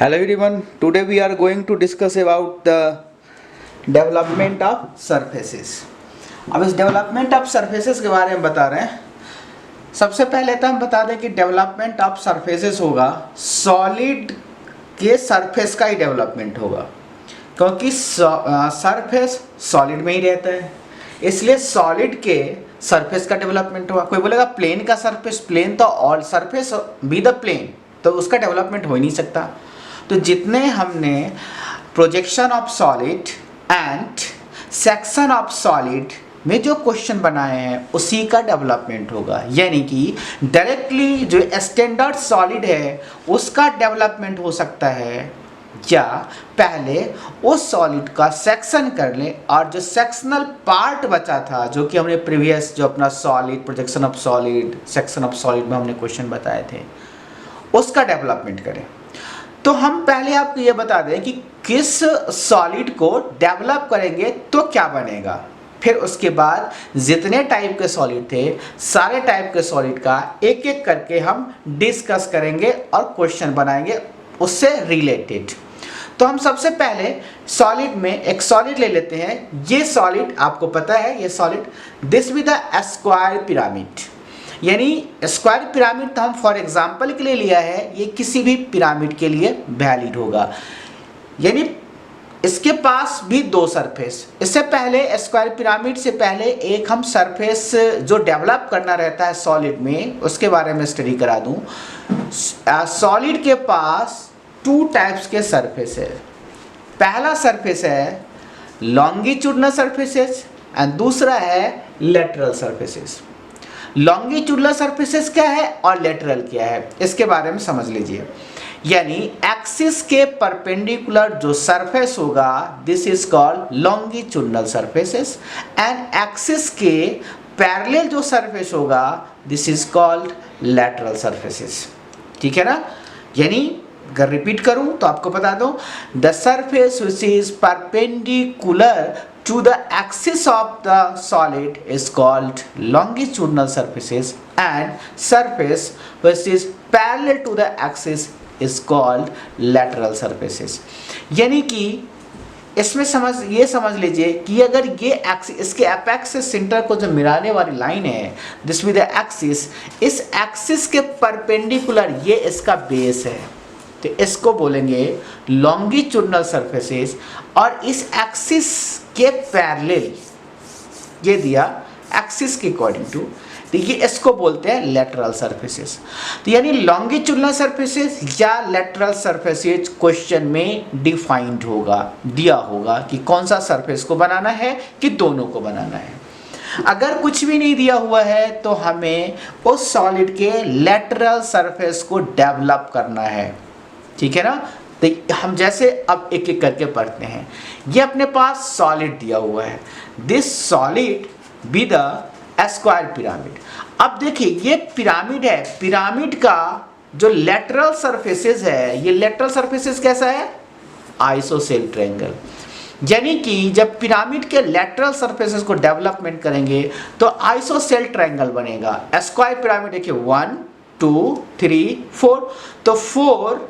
Hello everyone, today we are going to discuss about the development of surfaces. अब इस development of surfaces के बारे में बता रहे हैं। सबसे पहले तो हम बता दें कि डेवलपमेंट ऑफ सरफेसेस होगा सॉलिड के सरफेस का ही डेवलपमेंट होगा, क्योंकि सरफेस सॉलिड में ही रहता है, इसलिए सॉलिड के सरफेस का डेवलपमेंट होगा। कोई बोलेगा प्लेन का सरफेस, प्लेन तो all surface be the plane, तो उसका डेवलपमेंट हो ही नहीं सकता। तो जितने हमने projection of solid and section of solid में जो क्वेश्चन बनाए हैं उसी का डेवलपमेंट होगा, यानी कि डायरेक्टली जो स्टैंडर्ड सॉलिड है उसका डेवलपमेंट हो सकता है, या पहले उस सॉलिड का सेक्शन कर ले और जो सेक्शनल पार्ट बचा था, जो कि हमने प्रीवियस जो अपना solid projection of solid section of solid में हमने क्वेश्चन बताए थे, उसका डेवलपमेंट करें। तो हम पहले आपको ये बता दें कि किस सॉलिड को डेवलप करेंगे तो क्या बनेगा, फिर उसके बाद जितने टाइप के सॉलिड थे सारे टाइप के सॉलिड का एक एक करके हम डिस्कस करेंगे और क्वेश्चन बनाएंगे उससे रिलेटेड। तो हम सबसे पहले सॉलिड में एक सॉलिड ले लेते हैं। ये सॉलिड आपको पता है, ये solid this with the square pyramid, यानी स्क्वायर पिरामिड तो हम फॉर एग्जांपल के लिए लिया है, ये किसी भी पिरामिड के लिए वैलिड होगा, यानी इसके पास भी दो सरफेस। इससे पहले स्क्वायर पिरामिड से पहले एक हम सरफेस जो डेवलप करना रहता है सॉलिड में, उसके बारे में स्टडी करा दूं। सॉलिड के पास टू टाइप्स के सरफेस है। पहला सरफेस है लॉन्गिट्यूडनल सरफेसेस एंड दूसरा है लेटरल सरफेसेस। लॉन्गिट्यूडनल सरफेसेस क्या है और लेटरल क्या है, इसके बारे में समझ लीजिए। यानी एक्सिस के परपेंडिकुलर जो सरफेस होगा this is called longitudinal surfaces, and axis के पैरेलल जो सरफेस होगा this is called lateral surfaces. ठीक है ना। यानी अगर रिपीट करूं तो आपको बता दूं, the surface which is perpendicular to the axis of the solid is called longitudinal surfaces, and surface which is parallel to the axis is called lateral surfaces। यानी कि इसमें ये समझ लीजिए कि अगर ये एक्सिस, इसके एपेक्स से सेंटर को जो मिलाने वाली लाइन है दिस विद द एक्सिस, इस एक्सिस के परपेंडिकुलर ये इसका बेस है, तो इसको बोलेंगे लॉन्गिट्यूडनल सरफेसेस। और इस एक्सिस के पैरेलल ये दिया एक्सिस के अकॉर्डिंग टू, तो ये इसको बोलते हैं लेटरल सरफेसेस। तो यानी लॉन्गिट्यूडनल सरफेसेस या लेटरल सरफेसेस क्वेश्चन में डिफाइंड होगा, दिया होगा कि कौन सा सरफेस को बनाना है कि दोनों को बनाना है। अगर कुछ भी नहीं दिया हुआ है तो हमें उस सॉलिड के लेटरल सरफेस को डेवलप करना है। ठीक है ना। तो हम जैसे अब एक एक करके पढ़ते हैं। ये अपने पास सॉलिड दिया हुआ है, this solid be the square pyramid. अब देखिए ये पिरामिड है, पिरामिड का जो लेटरल सरफेसेस है, ये लेटरल सरफेसेस कैसा है, आइसोसेल ट्रायंगल। यानी कि जब पिरामिड के लेटरल सरफेसेस को डेवलपमेंट करेंगे तो आइसोसेल ट्रायंगल बनेगा। स्क्वायर पिरामिड देखिए 1 2 3 4, तो 4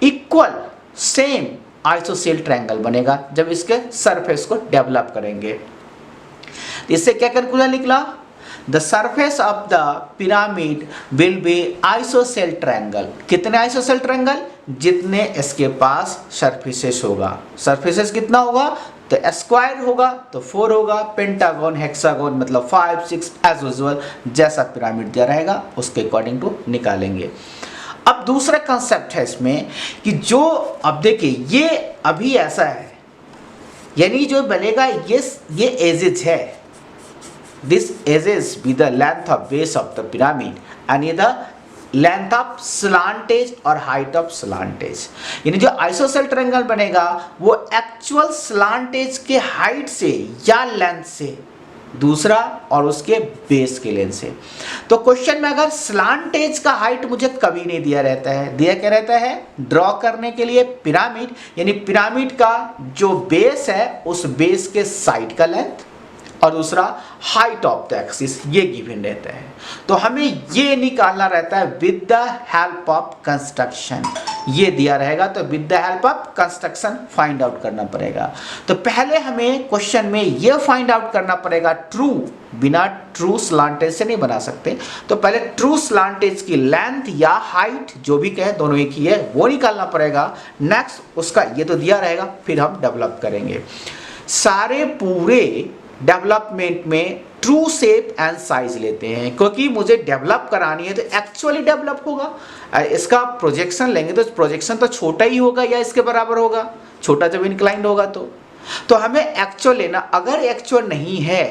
इक्वल सेम आइसोसेल ट्रायंगल बनेगा जब इसके सरफेस को डेवलप करेंगे। इससे क्या कंक्लूजन निकला, the surface of the pyramid will be ISOCELL triangle. कितने आइसोसेल ट्रायंगल, जितने इसके पास सरफेसेस होगा। सरफेसेस कितना होगा, तो स्क्वायर होगा तो 4 होगा, पेंटागन हेक्सागन मतलब 5 6 एज यूजुअल जैसा पिरामिड दिया रहेगा उसके अकॉर्डिंग टू निकालेंगे। अब दूसरा कंसेप्ट है इसमें कि जो अब देखिए ये अभी ऐसा है, यानी जो बनेगा ये एजेज है, this edges be the length of base of the pyramid and ये द लेंथ ऑफ स्लांटेज और हाइट ऑफ स्लांटेज। यानी जो आइसोसेल ट्रायंगल बनेगा वो एक्चुअल स्लांटेज के हाइट से या लेंथ से, दूसरा और उसके बेस के लेंथ से। तो क्वेश्चन में अगर स्लांटेज का हाइट मुझे कभी नहीं दिया रहता है, दिया क्या रहता है, ड्रॉ करने के लिए पिरामिड, यानी पिरामिड का जो बेस है उस बेस के साइड का लेंथ, और दूसरा हाइट ऑफ द एक्सिस, ये गिवन रहता है। तो हमें ये निकालना रहता है with the help of construction. ये दिया रहेगा, तो with the help of construction find out करना पड़ेगा। तो पहले हमें क्वेश्चन में ये फाइंड आउट करना पड़ेगा ट्रू, बिना ट्रू स्लांटेज से नहीं बना सकते, तो पहले ट्रू स्लांटेज की लेंथ या हाइट जो भी कहे दोनों एक ही है वो निकालना पड़ेगा। नेक्स्ट उसका ये तो दिया रहेगा, फिर हम डेवलप करेंगे। सारे पूरे डेवलपमेंट में ट्रू शेप एंड साइज लेते हैं, क्योंकि मुझे डेवलप करानी है तो एक्चुअली डेवलप होगा। इसका प्रोजेक्शन लेंगे तो प्रोजेक्शन तो छोटा ही होगा या इसके बराबर होगा, छोटा जब इंक्लाइंड होगा तो हमें एक्चुअल लेना। अगर एक्चुअल नहीं है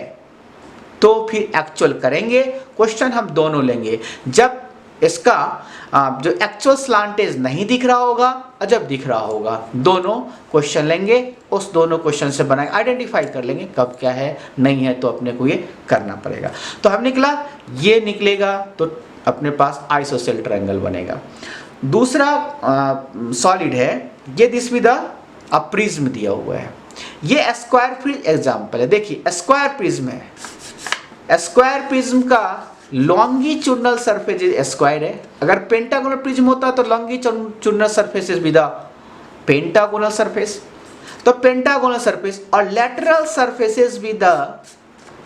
तो फिर एक्चुअल करेंगे। क्वेश्चन हम दोनों लेंगे, जब इसका जो एक्चुअल स्लांटेज नहीं दिख रहा होगा और जब दिख रहा होगा, दोनों क्वेश्चन लेंगे। उस दोनों क्वेश्चन से बनाए आइडेंटिफाई कर लेंगे कब क्या है, नहीं है तो अपने को ये करना पड़ेगा। तो हम निकला, ये निकलेगा तो अपने पास आइसोसेल ट्रायंगल बनेगा। दूसरा सॉलिड है, ये दिस विद अ प्रिज्म दिया हुआ है। ये स्क्वायर प्रिज्म एग्जांपल है। देखिए स्क्वायर प्रिज्म है, स्क्वायर प्रिज्म का लॉन्गिट्यूडनल सरफेस स्क्वायर है। अगर पेंटागोनल प्रिज्म होता तो longitudinal surfaces with the pentagonal surface, तो पेंटागोनल सरफेस और lateral surfaces with the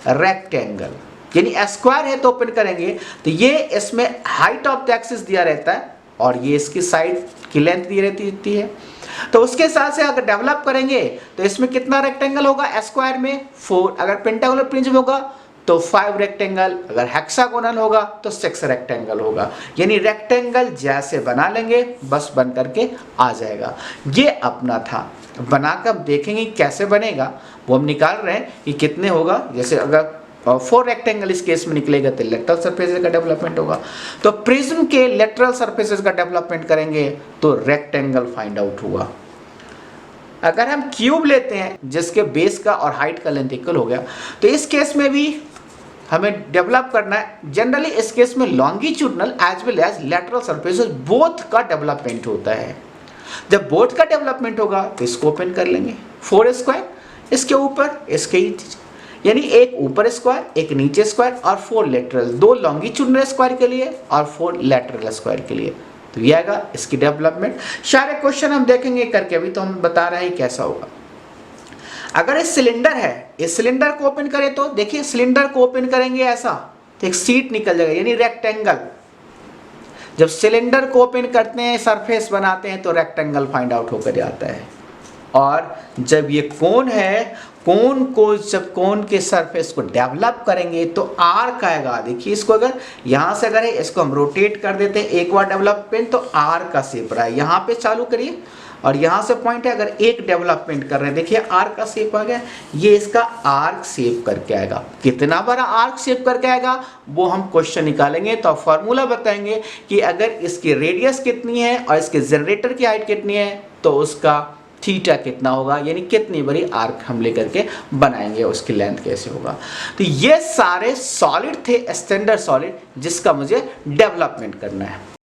rectangle. यानी स्क्वायर है तो ओपन करेंगे तो ये इसमें हाइट ऑफ द एक्सिस दिया रहता है और ये इसकी साइड की लेंथ दी रहती है। तो उसके हिसाब से अगर डेवलप करेंगे तो इसमें कितना रेक्टेंगल होगा स्क्वायर में 4, अगर पेंटागोनल प्रिज्म होगा तो 5 रेक्टेंगल, अगर हेक्सागोनल होगा तो 6 रेक्टेंगल होगा। यानी रेक्टेंगल जैसे बना लेंगे बस बन करके आ जाएगा। ये अपना था, बनाकर देखेंगे कैसे बनेगा, वो हम निकाल रहे हैं कि कितने होगा। जैसे अगर 4 रेक्टेंगल इस केस में निकलेगा तो लेटरल सरफेसेस का डेवलपमेंट होगा। तो प्रिज्म के लेटरल सरफेसेस का डेवलपमेंट करेंगे तो रेक्टेंगल फाइंड आउट हुआ। अगर हम क्यूब लेते हैं जिसके बेस का और हाइट का लेंथ इक्वल हो गया, तो इस केस में भी हमें डेवलप करना है। जनरली इस केस में longitudinal as well as lateral surfaces both का डेवलपमेंट होता है। जब बोथ का डेवलपमेंट होगा तो इसको ओपन कर लेंगे, 4 स्क्वायर इसके ऊपर इसके ही, यानी एक ऊपर स्क्वायर एक नीचे स्क्वायर और 4 लेटरल, 2 लॉन्गिट्यूडनल स्क्वायर के लिए और 4 लेटरल स्क्वायर के लिए। तो ये आएगा इसकी डेवलपमेंट। सारे क्वेश्चन हम देखेंगे करके, अभी तो हम बता रहे हैं कैसा होगा। अगर इस सिलेंडर है, इस सिलेंडर को ओपन करें तो देखिए सिलेंडर को ओपन करेंगे ऐसा तो एक सीट निकल जाएगा यानी रेक्टेंगल। जब सिलेंडर को ओपन करते हैं सरफेस बनाते हैं तो रेक्टेंगल फाइंड आउट होकर आता है। और जब ये कोन है, कोन को जब कोन के सरफेस को डेवलप करेंगे तो आर्क आएगा। देखिए इसको अगर यहाँ से अगर इसको हम रोटेट कर देते हैं एक बार डेवलपमेंट तो आर्क का शेप रहा है। यहाँ पे चालू करिए और यहाँ से पॉइंट है, अगर एक डेवलपमेंट कर रहे हैं देखिए आर्क का शेप आ गया, ये इसका आर्क शेप करके आएगा। कितना बड़ा आर्क शेप करके आएगा वो हम क्वेश्चन निकालेंगे तो फॉर्मूला बताएंगे कि अगर इसकी रेडियस कितनी है और इसके जनरेटर की हाइट कितनी है तो उसका थीटा कितना होगा, यानी कितनी बड़ी आर्क हम लेकर के बनाएंगे, उसकी लेंथ कैसे होगा। तो ये सारे सॉलिड थे, स्टैंडर्ड सॉलिड जिसका मुझे डेवलपमेंट करना है।